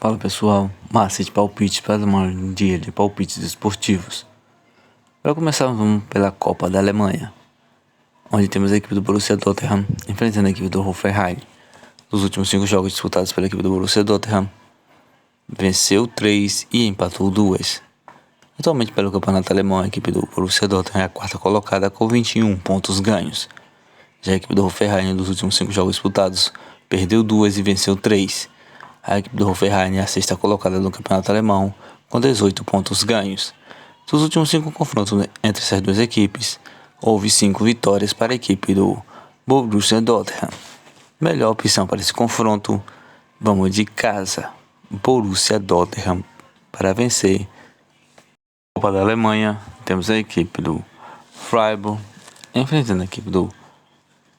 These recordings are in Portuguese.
Fala pessoal, massa de palpite para mais um dia de palpites esportivos. Para começar, vamos pela Copa da Alemanha, onde temos a equipe do Borussia Dortmund enfrentando a equipe do Hoffenheim. Nos últimos 5 jogos disputados pela equipe do Borussia Dortmund, venceu 3 e empatou 2. Atualmente, pelo campeonato alemão, a equipe do Borussia Dortmund é a quarta colocada com 21 pontos ganhos. Já a equipe do Hoffenheim, nos últimos 5 jogos disputados, perdeu 2 e venceu 3. A equipe do Hoffenheim é a sexta colocada no campeonato alemão, com 18 pontos ganhos. Dos últimos 5 confrontos entre essas duas equipes, houve 5 vitórias para a equipe do Borussia Dortmund. Melhor opção para esse confronto, vamos de casa, Borussia Dortmund para vencer. Copa da Alemanha, temos a equipe do Freiburg enfrentando a equipe do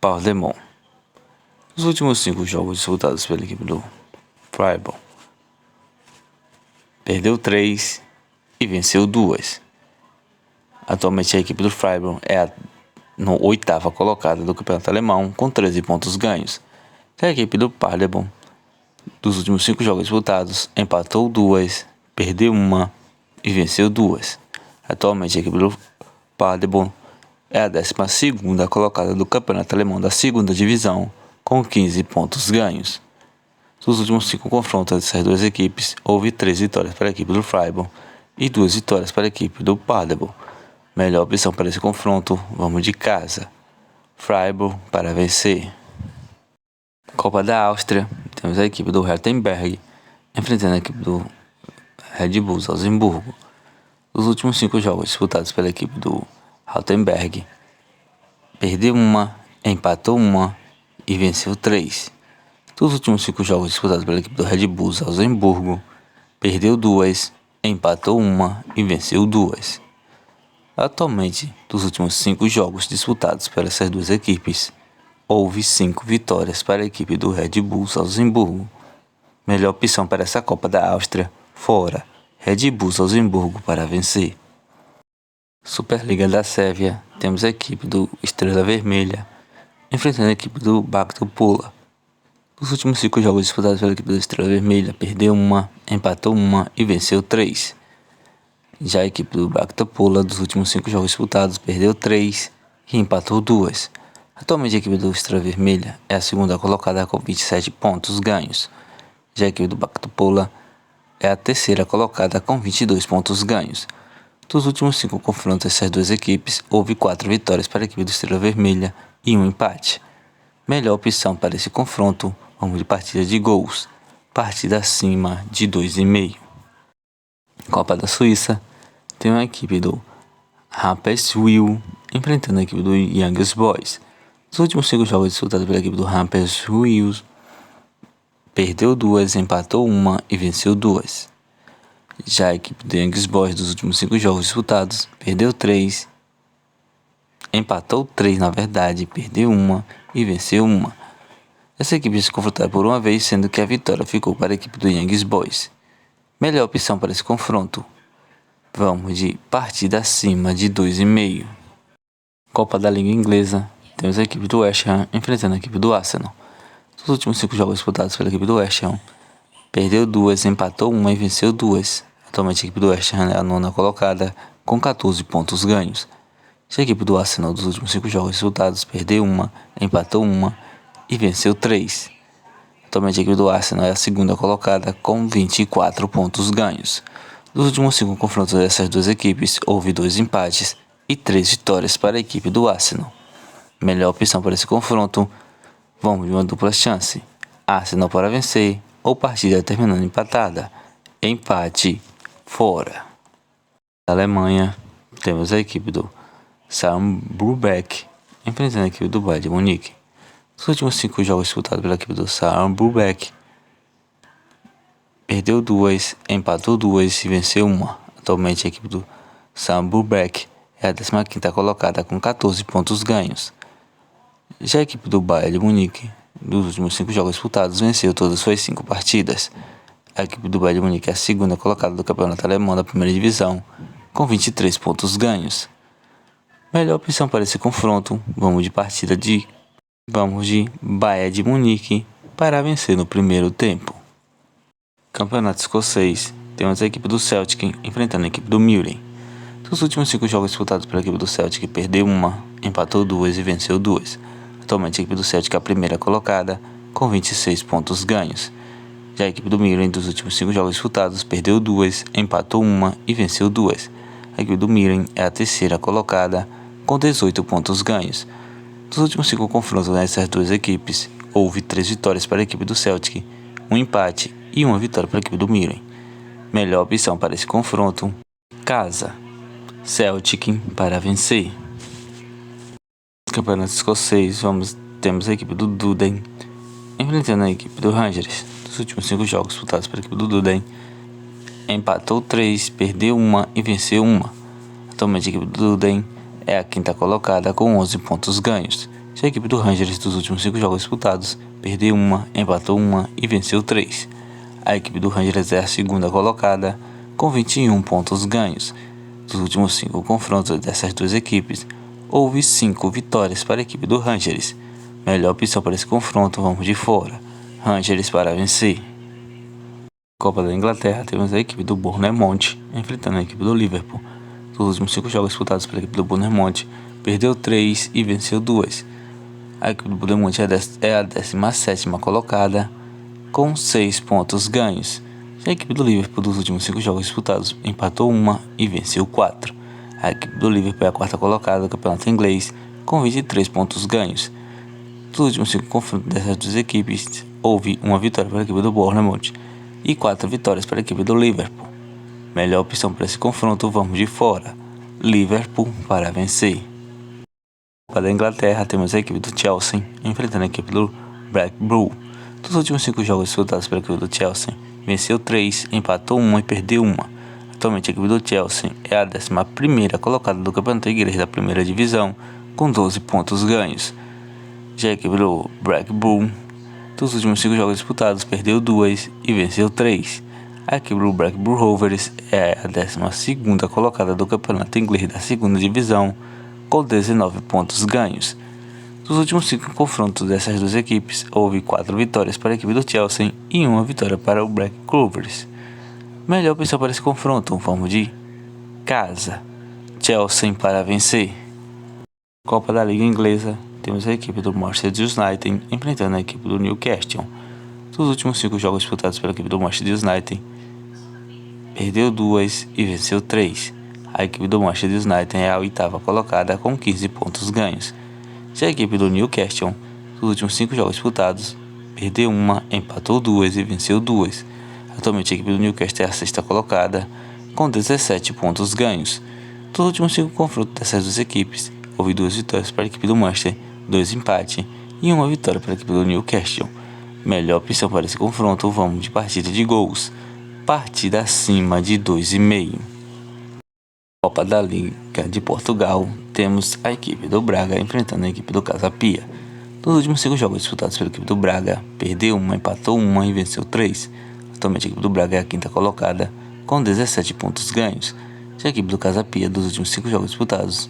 Paderborn. Nos últimos 5 jogos disputados pela equipe do Freiburg, perdeu 3 e venceu 2. Atualmente a equipe do Freiburg é a oitava colocada do campeonato alemão com 13 pontos ganhos. Já a equipe do Paderborn, dos últimos 5 jogos disputados, empatou 2, perdeu 1 e venceu 2. Atualmente a equipe do Paderborn é a 12ª colocada do campeonato alemão da segunda divisão com 15 pontos ganhos. Dos últimos 5 confrontos dessas duas equipes, houve 3 vitórias para a equipe do Freiburg e 2 vitórias para a equipe do Paderborn. Melhor opção para esse confronto, vamos de casa, Freiburg para vencer. Copa da Áustria, temos a equipe do Rothenburg enfrentando a equipe do Red Bull Salzburgo. Os últimos 5 jogos disputados pela equipe do Rothenburg, perdeu 1, empatou 1 e venceu 3. Dos últimos 5 jogos disputados pela equipe do Red Bull Salzburgo, perdeu 2, empatou 1 e venceu 2. Atualmente, dos últimos 5 jogos disputados por essas duas equipes, houve 5 vitórias para a equipe do Red Bull Salzburgo. Melhor opção para essa Copa da Áustria, fora, Red Bull Salzburgo para vencer. Superliga da Sérvia, temos a equipe do Estrela Vermelha enfrentando a equipe do Bacto Pula. Nos últimos 5 jogos disputados pela equipe da Estrela Vermelha, perdeu 1, empatou 1 e venceu 3. Já a equipe do Bacta Pula, dos últimos 5 jogos disputados, perdeu 3 e empatou 2. Atualmente a equipe do Estrela Vermelha é a segunda colocada com 27 pontos ganhos. Já a equipe do Bacta Pula é a terceira colocada com 22 pontos ganhos. Dos últimos 5 confrontos dessas duas equipes, houve 4 vitórias para a equipe do Estrela Vermelha e 1 empate. Melhor opção para esse confronto, vamos de partida de gols, partida acima de 2,5. Copa da Suíça, tem a equipe do Rapperswil enfrentando a equipe do Young Boys. Nos últimos 5 jogos disputados pela equipe do Rapperswil, perdeu 2, empatou 1 e venceu 2. Já a equipe do Young Boys, dos últimos 5 jogos disputados, perdeu 3, empatou 3 perdeu 1 e venceu 1. Essa equipe se confrontou por uma vez, sendo que a vitória ficou para a equipe do Young Boys. Melhor opção para esse confronto, vamos de partida acima de 2,5. Copa da Liga Inglesa, temos a equipe do West Ham enfrentando a equipe do Arsenal. Nos últimos 5 jogos disputados pela equipe do West Ham, perdeu 2, empatou 1 e venceu 2. Atualmente a equipe do West Ham é a 9ª colocada com 14 pontos ganhos. Já a equipe do Arsenal, dos últimos 5 jogos disputados, perdeu 1, empatou 1 e venceu 3. Atualmente a equipe do Arsenal é a segunda colocada com 24 pontos ganhos. Dos últimos 5 confrontos dessas duas equipes, houve 2 empates e 3 vitórias para a equipe do Arsenal. Melhor opção para esse confronto, vamos de uma dupla chance, Arsenal para vencer ou partida terminando empatada, empate fora. Na Alemanha, temos a equipe do Saarbrücken enfrentando a equipe do Bayern de Munique. Nos últimos 5 jogos disputados pela equipe do Saarbrücken, perdeu 2, empatou 2 e venceu 1. Atualmente a equipe do Saarbrücken é a 15ª colocada com 14 pontos ganhos. Já a equipe do Bayern de Munique, dos últimos 5 jogos disputados, venceu todas suas 5 partidas. A equipe do Bayern de Munique é a segunda colocada do campeonato alemão da primeira divisão com 23 pontos ganhos. Melhor opção para esse confronto, vamos de Bayern de Munique para vencer no primeiro tempo. Campeonato Escocês, temos a equipe do Celtic enfrentando a equipe do Mirren. Dos últimos 5 jogos disputados pela equipe do Celtic, perdeu uma, empatou 2 e venceu 2. Atualmente a equipe do Celtic é a primeira colocada, com 26 pontos ganhos. Já a equipe do Mirren, dos últimos 5 jogos disputados, perdeu 2, empatou 1 e venceu 2. A equipe do Mirren é a terceira colocada, com 18 pontos ganhos. Dos últimos 5 confrontos nessas duas equipes, houve 3 vitórias para a equipe do Celtic, um empate e uma vitória para a equipe do Mirren. Melhor opção para esse confronto: casa. Celtic para vencer. Campeonato Escocês, temos a equipe do Duden enfrentando a equipe do Rangers. Dos últimos 5 jogos disputados pela equipe do Duden, empatou 3, perdeu 1 e venceu 1. Atualmente a equipe do Duden é a quinta colocada com 11 pontos ganhos. Já a equipe do Rangers, dos últimos 5 jogos disputados, perdeu 1, empatou 1 e venceu 3. A equipe do Rangers é a segunda colocada com 21 pontos ganhos. Dos últimos 5 confrontos dessas duas equipes, houve 5 vitórias para a equipe do Rangers. Melhor opção para esse confronto, vamos de fora. Rangers para vencer. Copa da Inglaterra, temos a equipe do Bournemouth enfrentando a equipe do Liverpool. Dos últimos 5 jogos disputados pela equipe do Bournemouth, perdeu 3 e venceu 2. A equipe do Bournemouth é a 17ª colocada, com 6 pontos ganhos. Já a equipe do Liverpool, dos últimos 5 jogos disputados, empatou 1 e venceu 4. A equipe do Liverpool é a quarta colocada do campeonato inglês, com 23 pontos ganhos. Dos últimos 5 confrontos dessas duas equipes, houve uma vitória para a equipe do Bournemouth e 4 vitórias para a equipe do Liverpool. Melhor opção para esse confronto, vamos de fora. Liverpool para vencer. Copa da Inglaterra, temos a equipe do Chelsea enfrentando a equipe do Blackpool. Dos últimos 5 jogos disputados pela equipe do Chelsea, venceu 3, empatou 1 e perdeu 1. Atualmente a equipe do Chelsea é a 11ª colocada do campeonato inglês da primeira divisão, com 12 pontos ganhos. Já a equipe do Blackpool, dos últimos 5 jogos disputados, perdeu 2 e venceu 3. A equipe do Blackpool Rovers é a 12ª colocada do campeonato inglês da segunda divisão, com 19 pontos ganhos. Dos últimos 5 confrontos dessas duas equipes, houve 4 vitórias para a equipe do Chelsea e 1 vitória para o Blackpool Rovers. Melhor opção para esse confronto, vamos de casa. Chelsea para vencer. Copa da Liga Inglesa, temos a equipe do Manchester United enfrentando a equipe do Newcastle. Dos últimos 5 jogos disputados pela equipe do Manchester United, perdeu 2 e venceu 3. A equipe do Manchester United é a 8ª colocada com 15 pontos ganhos. Já a equipe do Newcastle, dos últimos 5 jogos disputados, perdeu 1, empatou 2 e venceu 2. Atualmente a equipe do Newcastle é a 6ª colocada, com 17 pontos ganhos. Dos últimos 5 confrontos dessas duas equipes, houve 2 vitórias para a equipe do Manchester, 2 empates e 1 vitória para a equipe do Newcastle. Melhor opção para esse confronto, vamos de partida de gols. Partida acima de 2,5. Copa da Liga de Portugal, temos a equipe do Braga enfrentando a equipe do Casa Pia. Nos últimos 5 jogos disputados pela equipe do Braga, perdeu 1, empatou 1 e venceu 3. Atualmente a equipe do Braga é a 5ª colocada, com 17 pontos ganhos. Já a equipe do Casa Pia, dos últimos 5 jogos disputados,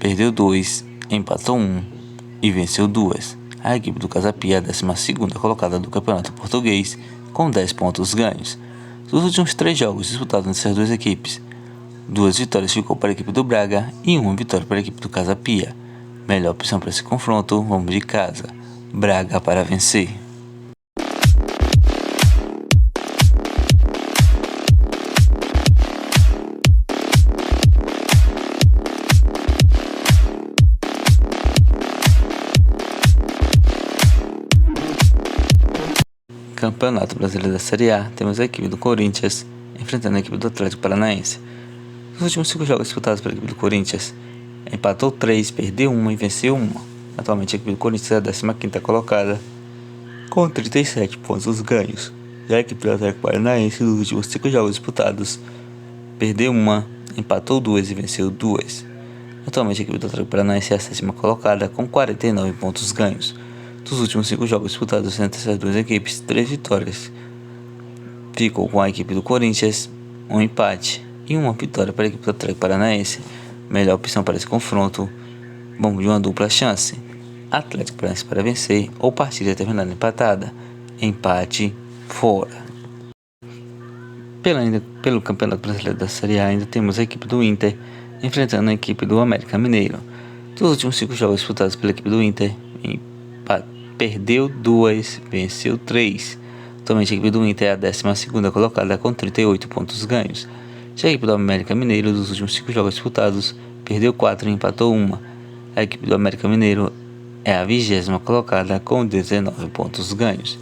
perdeu 2, empatou 1 e venceu 2. A equipe do Casa Pia é a 12ª colocada do campeonato português, com 10 pontos ganhos. Dos últimos 3 jogos disputados nessas duas equipes, 2 vitórias ficou para a equipe do Braga e 1 vitória para a equipe do Casa Pia. Melhor opção para esse confronto, vamos de casa. Braga para vencer. Campeonato Brasileiro da Série A, temos a equipe do Corinthians enfrentando a equipe do Atlético Paranaense. Nos últimos 5 jogos disputados pela equipe do Corinthians, empatou 3, perdeu 1 e venceu 1. Atualmente a equipe do Corinthians é a 15ª colocada, com 37 pontos ganhos. Já a equipe do Atlético Paranaense, nos últimos 5 jogos disputados, perdeu 1, empatou 2 e venceu 2. Atualmente a equipe do Atlético Paranaense é a 7ª colocada, com 49 pontos ganhos. Dos últimos 5 jogos disputados entre essas duas equipes, 3 vitórias ficou com a equipe do Corinthians, 1 empate e 1 vitória para a equipe do Atlético Paranaense. Melhor opção para esse confronto, vamos de uma dupla chance. Atlético Paranaense para vencer ou partida terminada empatada. Empate fora. Pelo Campeonato Brasileiro da Série A, ainda temos a equipe do Inter enfrentando a equipe do América Mineiro. Dos últimos 5 jogos disputados pela equipe do Inter, perdeu 2, venceu 3. Atualmente a equipe do Inter é a 12ª colocada com 38 pontos ganhos. Já a equipe do América Mineiro, dos últimos 5 jogos disputados, perdeu 4 e empatou 1. A equipe do América Mineiro é a 20ª colocada com 19 pontos ganhos.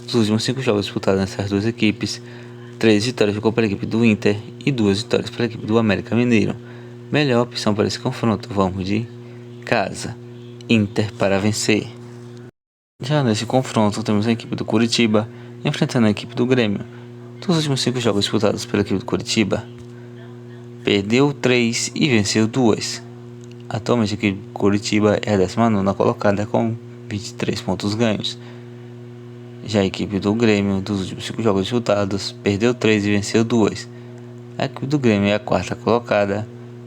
Dos últimos 5 jogos disputados nessas duas equipes, 3 vitórias ficou para a equipe do Inter e 2 vitórias para a equipe do América Mineiro. Melhor opção para esse confronto, vamos de casa, Inter para vencer. Já nesse confronto temos a equipe do Curitiba enfrentando a equipe do Grêmio. Dos últimos 5 jogos disputados pela equipe do Curitiba, perdeu 3 e venceu 2. Atualmente a equipe do Curitiba é a 19ª colocada com 23 pontos ganhos. Já a equipe do Grêmio, dos últimos 5 jogos disputados, perdeu 3 e venceu 2. A equipe do Grêmio é a 4ª colocada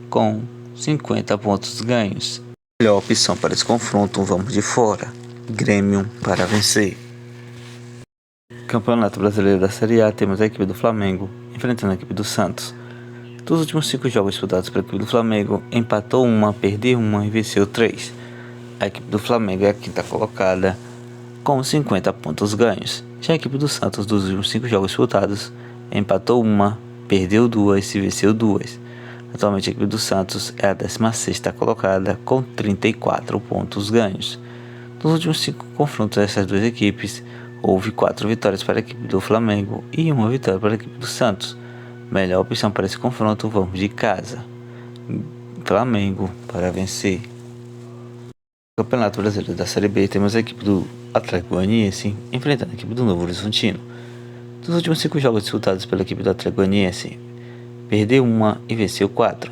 com 50 pontos ganhos. Melhor opção para esse confronto, vamos de fora, Grêmio para vencer. Campeonato Brasileiro da Série A, temos a equipe do Flamengo enfrentando a equipe do Santos. Dos últimos 5 jogos disputados pela equipe do Flamengo, empatou 1, perdeu 1 e venceu 3. A equipe do Flamengo é a 5ª colocada com 50 pontos ganhos. Já a equipe do Santos, dos últimos 5 jogos disputados, empatou 1, perdeu 2 e venceu 2. Atualmente a equipe do Santos é a 16ª colocada com 34 pontos ganhos. Nos últimos 5 confrontos dessas duas equipes, houve 4 vitórias para a equipe do Flamengo e 1 vitória para a equipe do Santos. Melhor opção para esse confronto, vamos de casa, Flamengo para vencer. No Campeonato Brasileiro da Série B, temos a equipe do Atlético Goianiense enfrentando a equipe do Novo Horizontino. Dos últimos 5 jogos disputados pela equipe do Atlético Goianiense, perdeu 1 e venceu 4.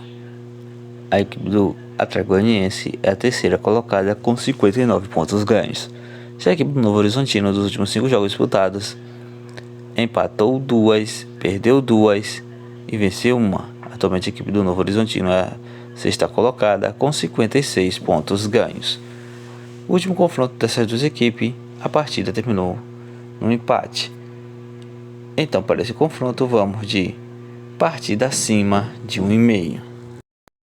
A equipe do Atlético Goianiense é a 3ª colocada com 59 pontos ganhos. Já a equipe do Novo Horizontino, dos últimos 5 jogos disputados, empatou 2, perdeu 2 e venceu 1. Atualmente a equipe do Novo Horizontino é a 6ª colocada com 56 pontos ganhos. O último confronto dessas duas equipes, a partida terminou no empate. Então, para esse confronto, vamos de partida acima de 1,5.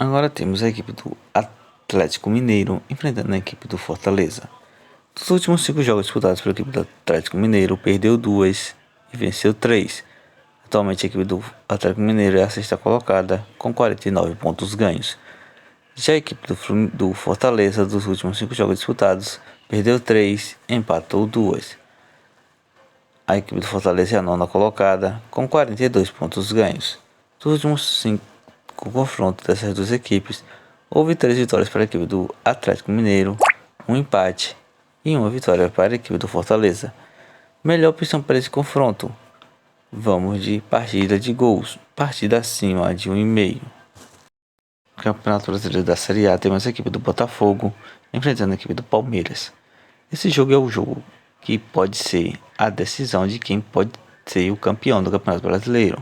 Agora temos a equipe do Atlético Mineiro enfrentando a equipe do Fortaleza. Dos últimos 5 jogos disputados pela equipe do Atlético Mineiro, perdeu 2 e venceu 3. Atualmente a equipe do Atlético Mineiro é a 6ª colocada com 49 pontos ganhos. Já a equipe do Fortaleza, dos últimos 5 jogos disputados, perdeu 3 e empatou 2. A equipe do Fortaleza é a 9ª colocada com 42 pontos ganhos. Dos últimos 5 confrontos dessas duas equipes, houve 3 vitórias para a equipe do Atlético Mineiro, 1 empate e 1 vitória para a equipe do Fortaleza. Melhor opção para esse confronto, vamos de partida de gols, partida acima de 1,5. No Campeonato Brasileiro da Série A, temos a equipe do Botafogo enfrentando a equipe do Palmeiras. Esse jogo é o jogo que pode ser a decisão de quem pode ser o campeão do Campeonato Brasileiro.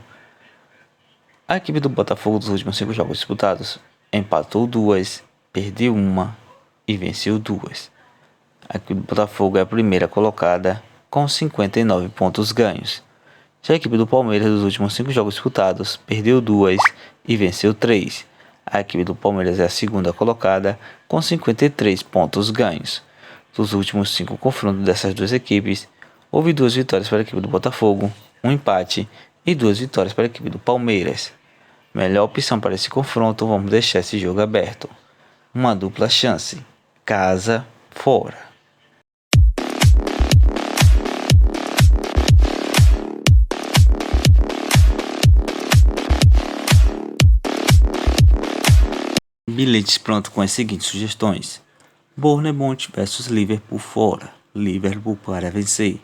A equipe do Botafogo, dos últimos 5 jogos disputados, empatou 2, perdeu 1 e venceu 2. A equipe do Botafogo é a 1ª colocada com 59 pontos ganhos. Já a equipe do Palmeiras, dos últimos 5 jogos disputados, perdeu 2 e venceu 3. A equipe do Palmeiras é a 2ª colocada com 53 pontos ganhos. Dos últimos 5 confrontos dessas duas equipes, houve 2 vitórias para a equipe do Botafogo, 1 empate e 2 vitórias para a equipe do Palmeiras. Melhor opção para esse confronto, vamos deixar esse jogo aberto. Uma dupla chance, casa, fora. Bilhetes pronto com as seguintes sugestões: Bournemouth vs Liverpool fora, Liverpool para vencer.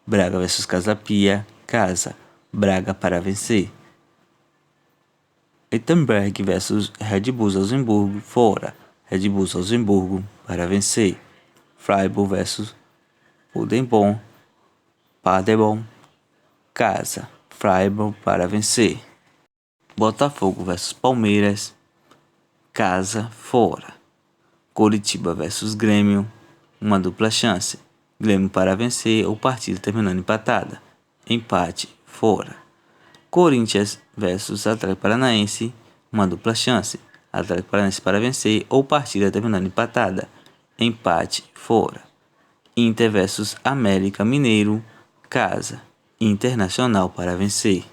Braga vs Casa Pia, casa, Braga para vencer. Wittenberg vs Red Bull Salzburgo fora, Red Bull Salzburgo para vencer. Freiburg vs Paderborn, casa, Freiburg para vencer. Botafogo vs Palmeiras, casa, fora. Coritiba vs Grêmio, uma dupla chance, Grêmio para vencer ou partida terminando empatada, empate, fora. Corinthians versus Atlético Paranaense, uma dupla chance. Atlético Paranaense para vencer ou partida terminando empatada. Empate fora. Inter versus América Mineiro, casa. Internacional para vencer.